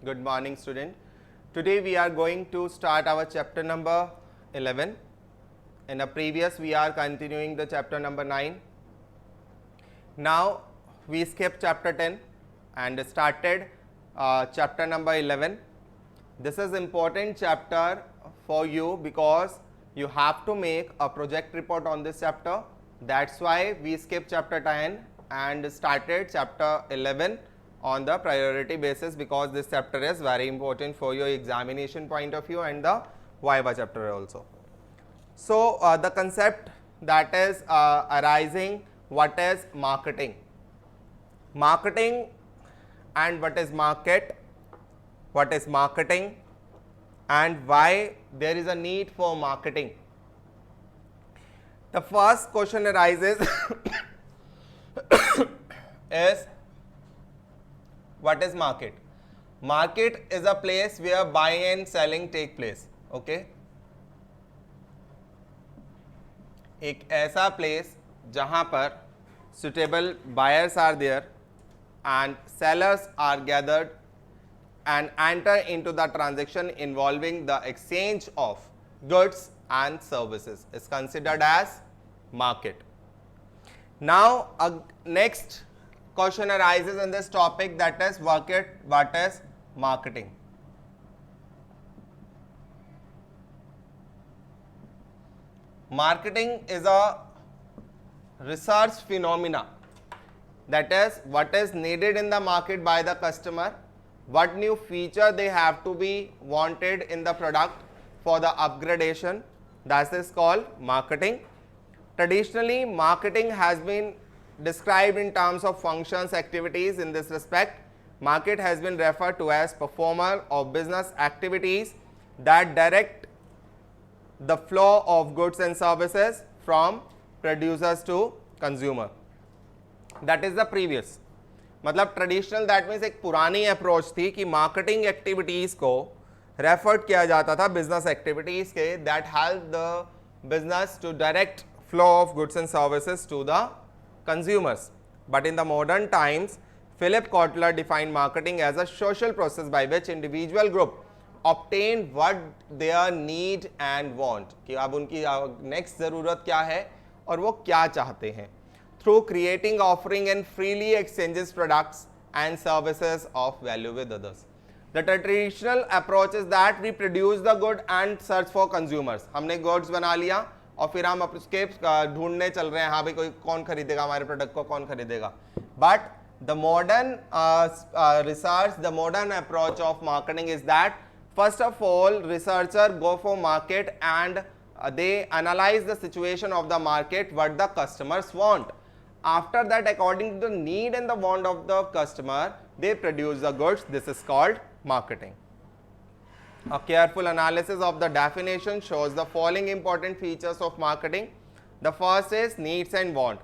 Good morning, student. Today we are going to start our chapter number 11. In the previous, we are continuing the chapter number 9. Now we skipped chapter 10 and started chapter number 11. This is important chapter for you because you have to make a project report on this chapter. That's why we skipped chapter 10 and started chapter 11 on the priority basis, because this chapter is very important for your examination point of view and the Viva chapter also. So the concept that is arising, what is marketing? Marketing and what is market? What is marketing and why there is a need for marketing? The first question arises is, what is market? Market is a place where buying and selling take place. Okay? एक ऐसा place जहाँ पर suitable buyers are there and sellers are gathered and enter into the transaction involving the exchange of goods and services is considered as market. Now, next question arises in this topic, that is what is marketing? Marketing is a research phenomena, that is what is needed in the market by the customer, what new feature they have to be wanted in the product for the upgradation. That is called marketing. Traditionally, marketing has been described in terms of functions, activities. In this respect, market has been referred to as performer of business activities that direct the flow of goods and services from producers to consumer. That is the previous. मतलब traditional that means एक पुरानी approach थी कि marketing activities को referred किया जाता था business activities के that help the business to direct flow of goods and services to the consumers. But in the modern times, Philip Kotler defined marketing as a social process by which individual group obtain what their need and want, कि अब उनकी next ज़रूरत क्या है और वो क्या चाहते हैं, through creating, offering and freely exchanges products and services of value with others. The traditional approach is that we produce the good and search for consumers. हमने goods बना लिया और फिर हम उसके ढूंढने चल रहे हैं, हाँ भाई कोई कौन खरीदेगा हमारे प्रोडक्ट को, कौन खरीदेगा. But the modern research, the modern approach of marketing is that first of all researcher go for market and they analyze the situation of the market, what the customers want. After that, according to the need and the want of the customer, they produce the goods. This is called marketing. A careful analysis of the definition shows the following important features of marketing. The first is needs and want.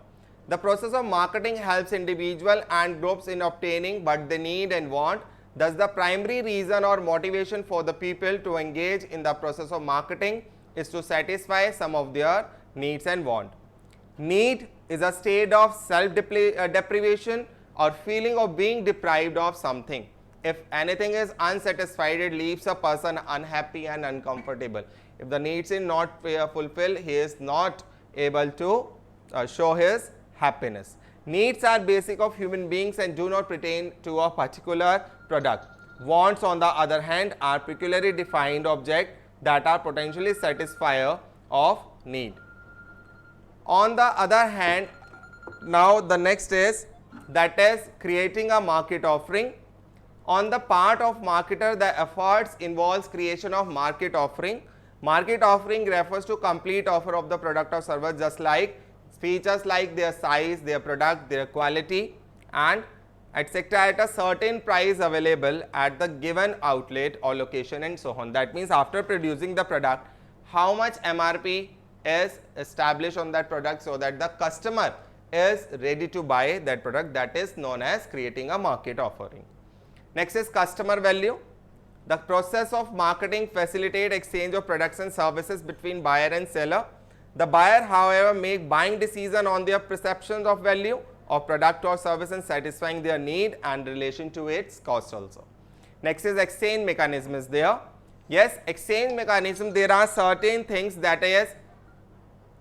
The process of marketing helps individual and groups in obtaining what they need and want. Thus, the primary reason or motivation for the people to engage in the process of marketing is to satisfy some of their needs and want. Need is a state of self-deprivation or feeling of being deprived of something. If anything is unsatisfied, it leaves a person unhappy and uncomfortable. If the needs are not fulfilled, he is not able to show his happiness. Needs are basic of human beings and do not pertain to a particular product. Wants, on the other hand, are peculiarly defined objects that are potentially satisfier of need. On the other hand, now the next is, that is creating a market offering. On the part of marketer, the efforts involves creation of market offering. Market offering refers to complete offer of the product or service, just like features like their size, their product, their quality and etc. at a certain price available at the given outlet or location and so on. That means after producing the product, how much MRP is established on that product so that the customer is ready to buy that product. That is known as creating a market offering. Next is customer value. The process of marketing facilitates exchange of products and services between buyer and seller. The buyer, however, make buying decision on their perceptions of value of product or service and satisfying their need and relation to its cost also. Next is exchange mechanism is there. Yes, exchange mechanism, there are certain things that is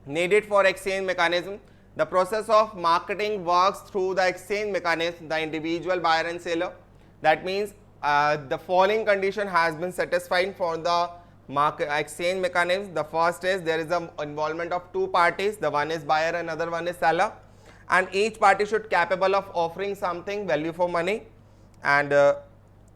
needed for exchange mechanism. The process of marketing works through the exchange mechanism, the individual buyer and seller. That means the following condition has been satisfied for the exchange mechanism. The first is there is a involvement of two parties, the one is buyer and other one is seller, and each party should capable of offering something value for money. And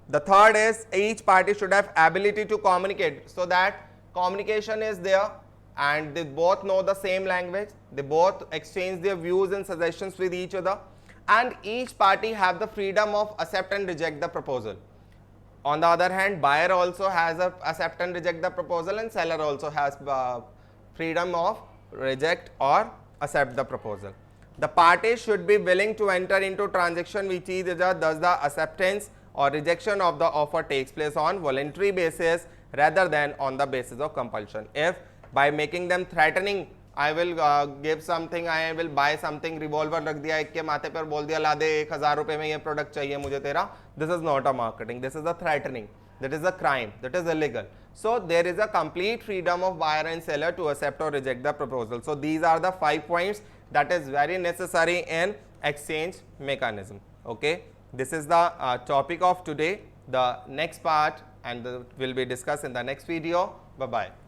the third is each party should have ability to communicate, so that communication is there and they both know the same language, they both exchange their views and suggestions with each other, and each party have the freedom of accept and reject the proposal. On the other hand, buyer also has a accept and reject the proposal, and seller also has freedom of reject or accept the proposal. The parties should be willing to enter into transaction with each other, thus the acceptance or rejection of the offer takes place on voluntary basis rather than on the basis of compulsion. If by making them threatening, I will give something, I will buy something, revolver रख दिया एक के माथे पर बोल दिया ला दे 1000 रुपए में ये प्रोडक्ट चाहिए मुझे तेरा, this is not a marketing, this is a threatening, that is a crime, that is illegal. So there is a complete freedom of buyer and seller to accept or reject the proposal. So these are the 5 points that is very necessary in exchange mechanism. Okay, this is the topic of today. The next part and will be discussed in the next video. Bye bye.